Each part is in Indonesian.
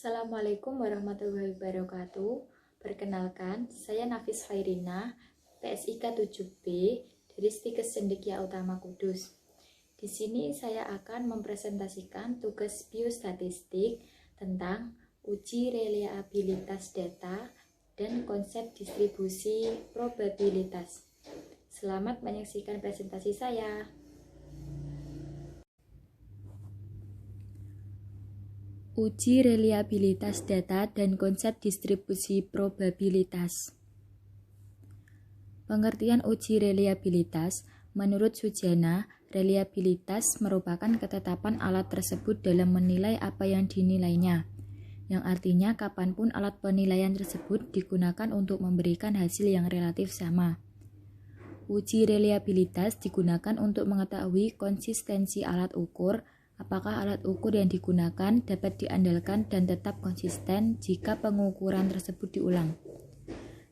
Assalamualaikum warahmatullahi wabarakatuh. Perkenalkan, saya Nafis Fairina, PSIK 7B dari Stikes Cendekia Utama Kudus. Di sini saya akan mempresentasikan tugas biostatistik tentang uji reliabilitas data dan konsep distribusi probabilitas. Selamat menyaksikan presentasi saya. Uji reliabilitas data dan konsep distribusi probabilitas. Pengertian uji reliabilitas, menurut Sujana, reliabilitas merupakan ketetapan alat tersebut dalam menilai apa yang dinilainya, yang artinya kapanpun alat penilaian tersebut digunakan untuk memberikan hasil yang relatif sama. Uji reliabilitas digunakan untuk mengetahui konsistensi alat ukur, apakah alat ukur yang digunakan dapat diandalkan dan tetap konsisten jika pengukuran tersebut diulang.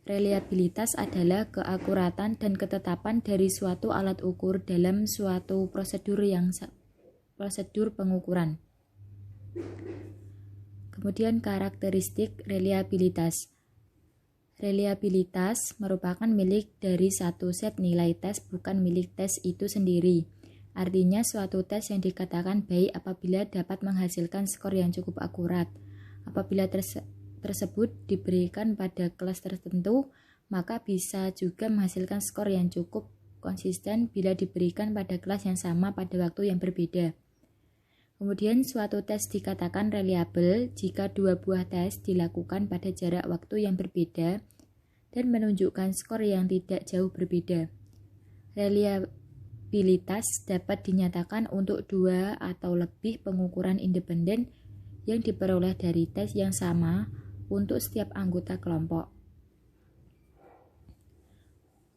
Reliabilitas adalah keakuratan dan ketetapan dari suatu alat ukur dalam suatu prosedur pengukuran. Kemudian karakteristik reliabilitas. Reliabilitas merupakan milik dari satu set nilai tes, bukan milik tes itu sendiri. Artinya suatu tes yang dikatakan baik apabila dapat menghasilkan skor yang cukup akurat. Apabila tersebut diberikan pada kelas tertentu, maka bisa juga menghasilkan skor yang cukup konsisten bila diberikan pada kelas yang sama pada waktu yang berbeda. Kemudian suatu tes dikatakan reliable jika dua buah tes dilakukan pada jarak waktu yang berbeda dan menunjukkan skor yang tidak jauh berbeda. Reliabilitas dapat dinyatakan untuk dua atau lebih pengukuran independen yang diperoleh dari tes yang sama untuk setiap anggota kelompok.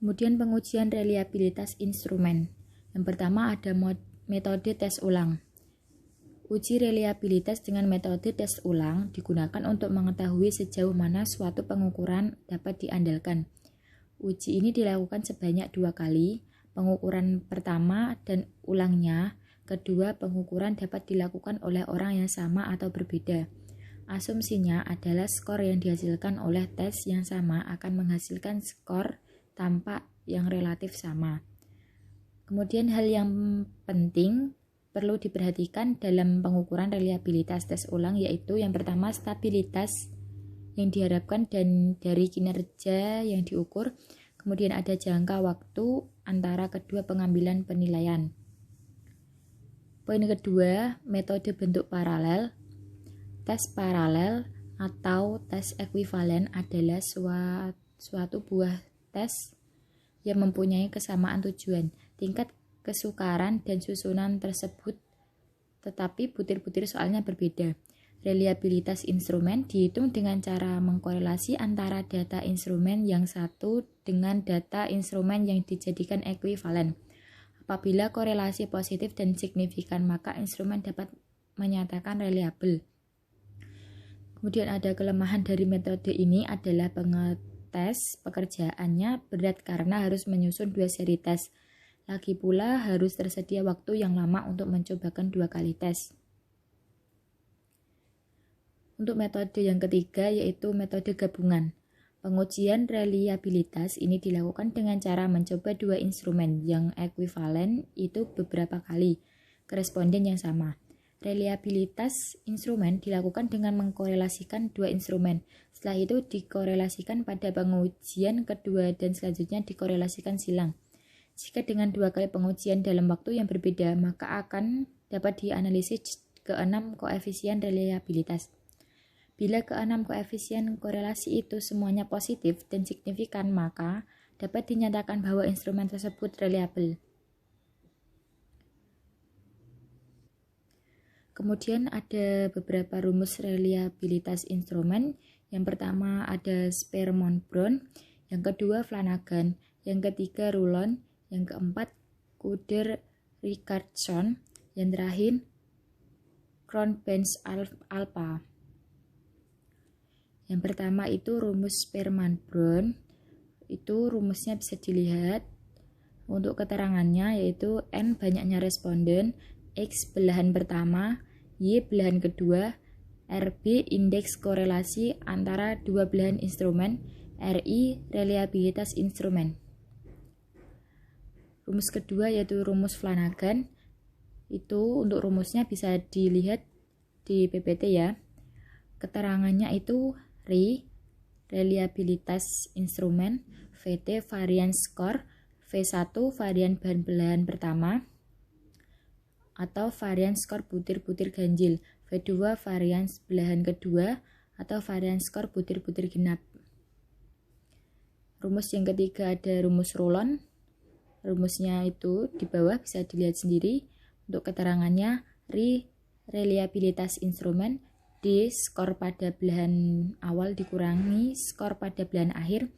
Kemudian pengujian reliabilitas instrumen. Yang pertama ada metode tes ulang. Uji reliabilitas dengan metode tes ulang digunakan untuk mengetahui sejauh mana suatu pengukuran dapat diandalkan. Uji ini dilakukan sebanyak 2 kali, pengukuran pertama dan ulangnya. Kedua, pengukuran dapat dilakukan oleh orang yang sama atau berbeda. Asumsinya adalah skor yang dihasilkan oleh tes yang sama akan menghasilkan skor tampak yang relatif sama. Kemudian hal yang penting perlu diperhatikan dalam pengukuran reliabilitas tes ulang yaitu yang pertama stabilitas yang diharapkan dan dari kinerja yang diukur. Kemudian ada jangka waktu antara kedua pengambilan penilaian. Poin kedua, metode bentuk paralel. Tes paralel atau tes ekuivalen adalah suatu buah tes yang mempunyai kesamaan tujuan, tingkat kesukaran dan susunan tersebut, tetapi butir-butir soalnya berbeda. Reliabilitas instrumen dihitung dengan cara mengkorelasi antara data instrumen yang satu dengan data instrumen yang dijadikan ekuivalen. Apabila korelasi positif dan signifikan, maka instrumen dapat menyatakan reliable. Kemudian ada kelemahan dari metode ini adalah pengetes pekerjaannya berat karena harus menyusun 2 seri tes. Lagi pula harus tersedia waktu yang lama untuk mencobakan 2 kali tes. Untuk metode yang ketiga yaitu metode gabungan. Pengujian reliabilitas ini dilakukan dengan cara mencoba 2 instrumen yang ekuivalen itu beberapa kali, koresponden yang sama. Reliabilitas instrumen dilakukan dengan mengkorelasikan 2 instrumen. Setelah itu dikorelasikan pada pengujian kedua dan selanjutnya dikorelasikan silang. Jika dengan 2 kali pengujian dalam waktu yang berbeda, maka akan dapat dianalisis ke-6 koefisien reliabilitas. Bila ke-6 koefisien korelasi itu semuanya positif dan signifikan, maka dapat dinyatakan bahwa instrumen tersebut reliable. Kemudian ada beberapa rumus reliabilitas instrumen. Yang pertama ada Spermon-Brown, yang kedua Flanagan, yang ketiga Rulon, yang keempat Kuder-Richardson, yang terakhir Cron-Benz-Alpha. Yang pertama itu rumus Spermon-Brown, itu rumusnya bisa dilihat untuk keterangannya yaitu N banyaknya responden, X belahan pertama, Y belahan kedua, RB indeks korelasi antara dua belahan instrumen, RI reliabilitas instrumen. Rumus kedua yaitu rumus Flanagan. Itu untuk rumusnya bisa dilihat di PPT ya. Keterangannya itu RI reliabilitas instrumen, VT variance score, V1 varian bahan belahan pertama atau variance skor butir-butir ganjil, V2 varians belahan kedua atau variance skor butir-butir genap. Rumus yang ketiga ada rumus Rulon. Rumusnya itu di bawah bisa dilihat sendiri. Untuk keterangannya, RI reliabilitas instrumen, D skor pada belahan awal dikurangi skor pada belahan akhir.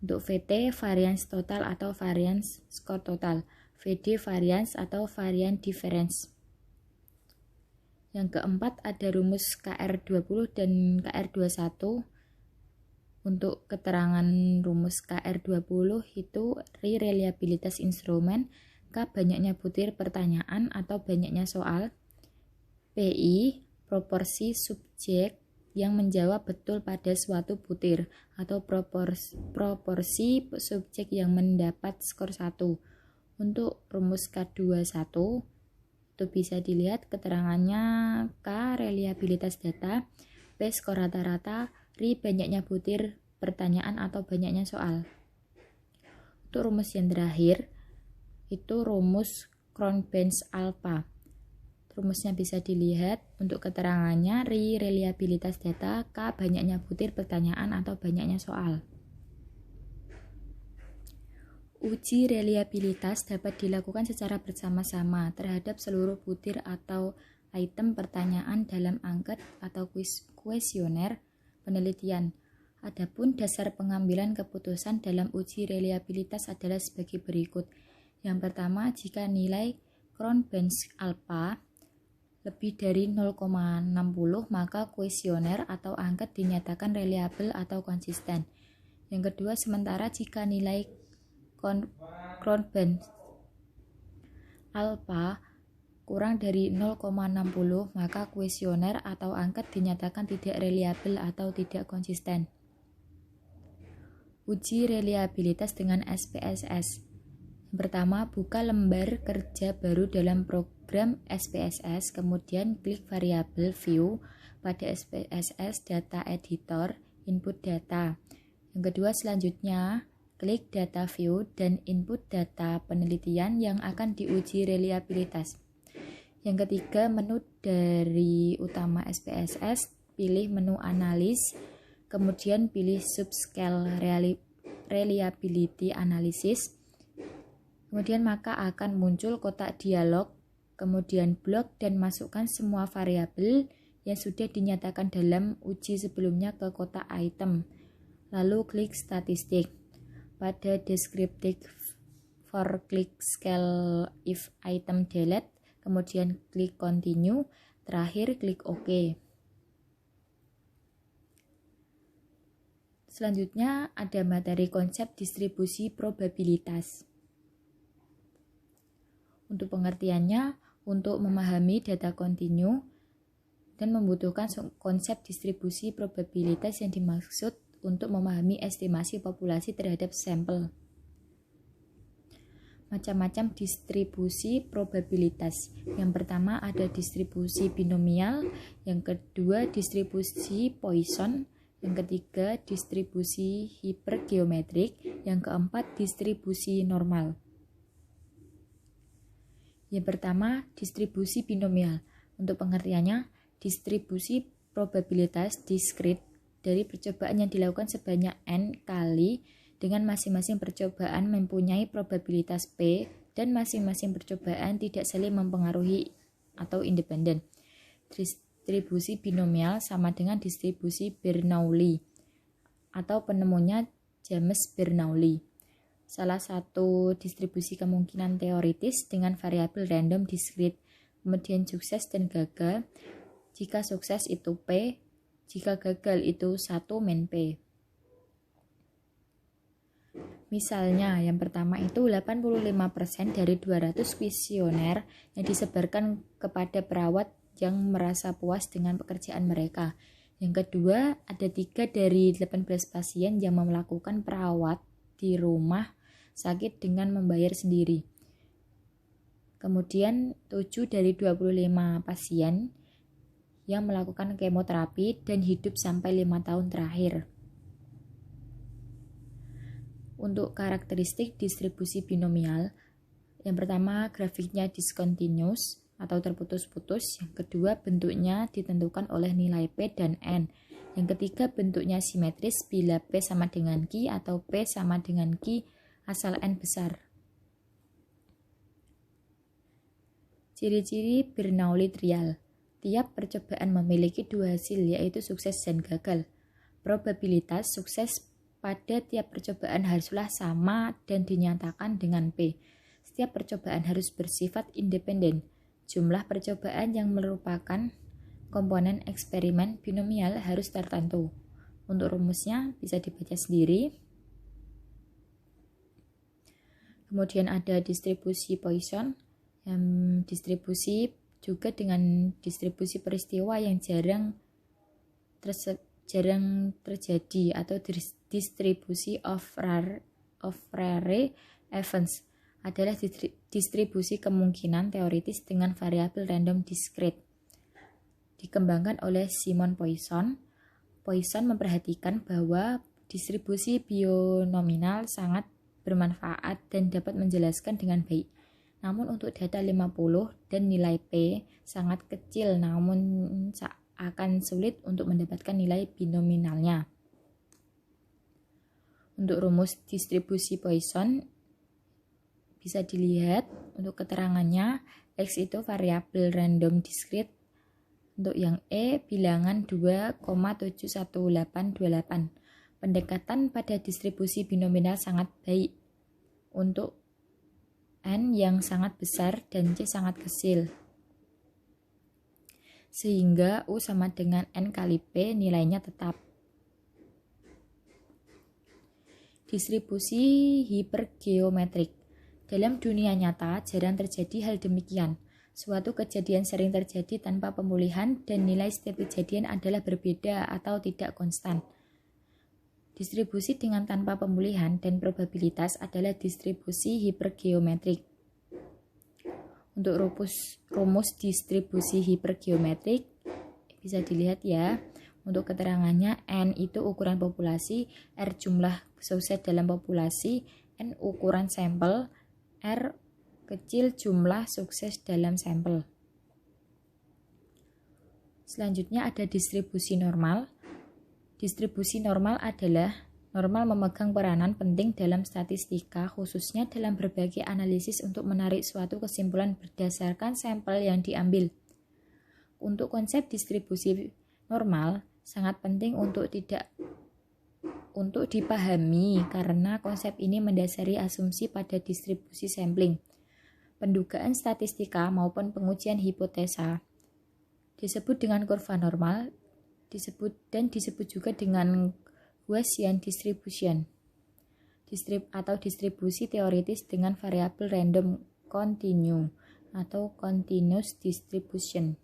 Untuk VT varians total atau varians skor total, VD varians atau varian difference. Yang keempat ada rumus KR20 dan KR21. Untuk keterangan rumus KR20 itu RI reliabilitas instrumen, K banyaknya butir pertanyaan atau banyaknya soal, PI proporsi subjek yang menjawab betul pada suatu butir atau proporsi subjek yang mendapat skor 1. Untuk rumus K21 itu bisa dilihat keterangannya K reliabilitas data, P skor rata-rata, RI banyaknya butir pertanyaan atau banyaknya soal. Untuk rumus yang terakhir itu rumus Cronbens alpha. Rumusnya bisa dilihat. Untuk keterangannya RI reliabilitas data, K banyaknya butir pertanyaan atau banyaknya soal. Uji reliabilitas dapat dilakukan secara bersama-sama terhadap seluruh butir atau item pertanyaan dalam angket atau kuesioner penelitian. Adapun dasar pengambilan keputusan dalam uji reliabilitas adalah sebagai berikut. Yang pertama, jika nilai Cronbens alpha lebih dari 0,60 maka kuesioner atau angket dinyatakan reliabel atau konsisten. Yang kedua, sementara jika nilai Cronbens alpha kurang dari 0,60 maka kuesioner atau angket dinyatakan tidak reliabel atau tidak konsisten. Uji reliabilitas dengan SPSS. Yang pertama, buka lembar kerja baru dalam program SPSS, kemudian klik variabel view pada SPSS data editor, input data. Yang kedua, selanjutnya klik data view dan input data penelitian yang akan diuji reliabilitas. Yang ketiga, menu dari utama SPSS, pilih menu analis, kemudian pilih subscale reliability analysis. Kemudian maka akan muncul kotak dialog, kemudian blok dan masukkan semua variabel yang sudah dinyatakan dalam uji sebelumnya ke kotak item. Lalu klik statistik. Pada descriptive for click scale if item delete, kemudian klik continue, terakhir klik OK. Selanjutnya ada materi konsep distribusi probabilitas. Untuk pengertiannya, untuk memahami data kontinu dan membutuhkan konsep distribusi probabilitas yang dimaksud untuk memahami estimasi populasi terhadap sampel. Macam-macam distribusi probabilitas. Yang pertama ada distribusi binomial, yang kedua distribusi Poisson, yang ketiga distribusi hipergeometrik, yang keempat distribusi normal. Yang pertama, distribusi binomial. Untuk pengertiannya, distribusi probabilitas diskrit dari percobaan yang dilakukan sebanyak N kali dengan masing-masing percobaan mempunyai probabilitas P dan masing-masing percobaan tidak saling mempengaruhi atau independen. Distribusi binomial sama dengan distribusi Bernoulli atau penemunya James Bernoulli. Salah satu distribusi kemungkinan teoritis dengan variabel random diskrit, kemudian sukses dan gagal. Jika sukses itu P, jika gagal itu 1 min P. Misalnya, yang pertama itu 85% dari 200 kuesioner yang disebarkan kepada perawat yang merasa puas dengan pekerjaan mereka. Yang kedua, ada 3 dari 18 pasien yang melakukan perawat di rumah sakit dengan membayar sendiri. Kemudian 7 dari 25 pasien yang melakukan kemoterapi dan hidup sampai 5 tahun terakhir. Untuk karakteristik distribusi binomial, yang pertama grafiknya discontinuous atau terputus-putus, yang kedua bentuknya ditentukan oleh nilai P dan N, yang ketiga bentuknya simetris bila P sama dengan Q atau P sama dengan Q asal N besar. Ciri-ciri Bernoulli trial. Tiap percobaan memiliki 2 hasil, yaitu sukses dan gagal. Probabilitas sukses pada tiap percobaan haruslah sama dan dinyatakan dengan P. Setiap percobaan harus bersifat independen. Jumlah percobaan yang merupakan komponen eksperimen binomial harus tertentu. Untuk rumusnya bisa dibaca sendiri. Kemudian ada distribusi Poisson. Distribusi juga dengan distribusi peristiwa yang jarang terjadi atau distribusi of rare events adalah distribusi kemungkinan teoritis dengan variabel random discrete. Dikembangkan oleh Simon Poisson. Poisson memperhatikan bahwa distribusi bionominal sangat bermanfaat dan dapat menjelaskan dengan baik. Namun untuk data 50 dan nilai P sangat kecil, namun akan sulit untuk mendapatkan nilai binominalnya. Untuk rumus distribusi Poisson bisa dilihat untuk keterangannya. X itu variabel random discrete. Untuk yang E bilangan 2,71828. Pendekatan pada distribusi binominal sangat baik untuk N yang sangat besar dan C sangat kecil, sehingga U sama dengan N kali P nilainya tetap. Distribusi hipergeometrik. Dalam dunia nyata jarang terjadi hal demikian. Suatu kejadian sering terjadi tanpa pemulihan dan nilai setiap kejadian adalah berbeda atau tidak konstan. Distribusi dengan tanpa pemulihan dan probabilitas adalah distribusi hipergeometrik. Untuk rumus distribusi hipergeometrik bisa dilihat ya. Untuk keterangannya, N itu ukuran populasi, R jumlah sukses dalam populasi, N ukuran sampel, R kecil jumlah sukses dalam sampel. Selanjutnya ada distribusi normal. Distribusi normal adalah normal memegang peranan penting dalam statistika, khususnya dalam berbagai analisis untuk menarik suatu kesimpulan berdasarkan sampel yang diambil. Untuk konsep distribusi normal sangat penting untuk dipahami karena konsep ini mendasari asumsi pada distribusi sampling, pendugaan statistika maupun pengujian hipotesa. Disebut dengan kurva normal, disebut juga dengan Gaussian distribution atau distribusi teoritis dengan variabel random continue atau continuous distribution.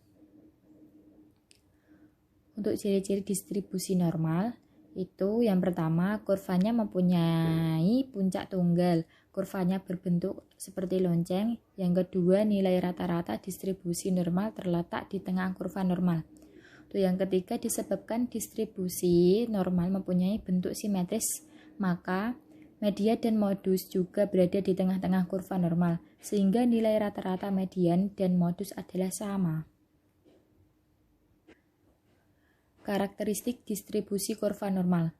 Untuk ciri-ciri distribusi normal itu yang pertama, kurvanya mempunyai puncak tunggal, kurvanya berbentuk seperti lonceng. Yang kedua, nilai rata-rata distribusi normal terletak di tengah kurva normal. Yang ketiga, disebabkan distribusi normal mempunyai bentuk simetris, maka media dan modus juga berada di tengah-tengah kurva normal, sehingga nilai rata-rata median dan modus adalah sama. Karakteristik distribusi kurva normal.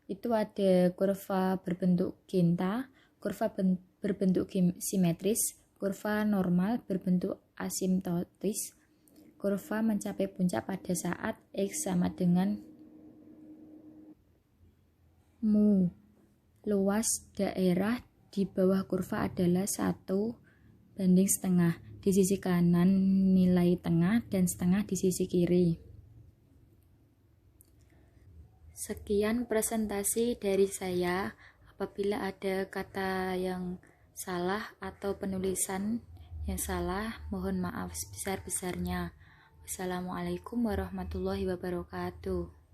Itu ada kurva berbentuk genta, kurva berbentuk simetris, kurva normal berbentuk asimptotis. Kurva mencapai puncak pada saat X sama dengan mu. Luas daerah di bawah kurva adalah 1/1. Di sisi kanan nilai tengah dan setengah di sisi kiri. Sekian presentasi dari saya. Apabila ada kata yang salah atau penulisan yang salah, mohon maaf sebesar-besarnya. Wassalamualaikum warahmatullahi wabarakatuh.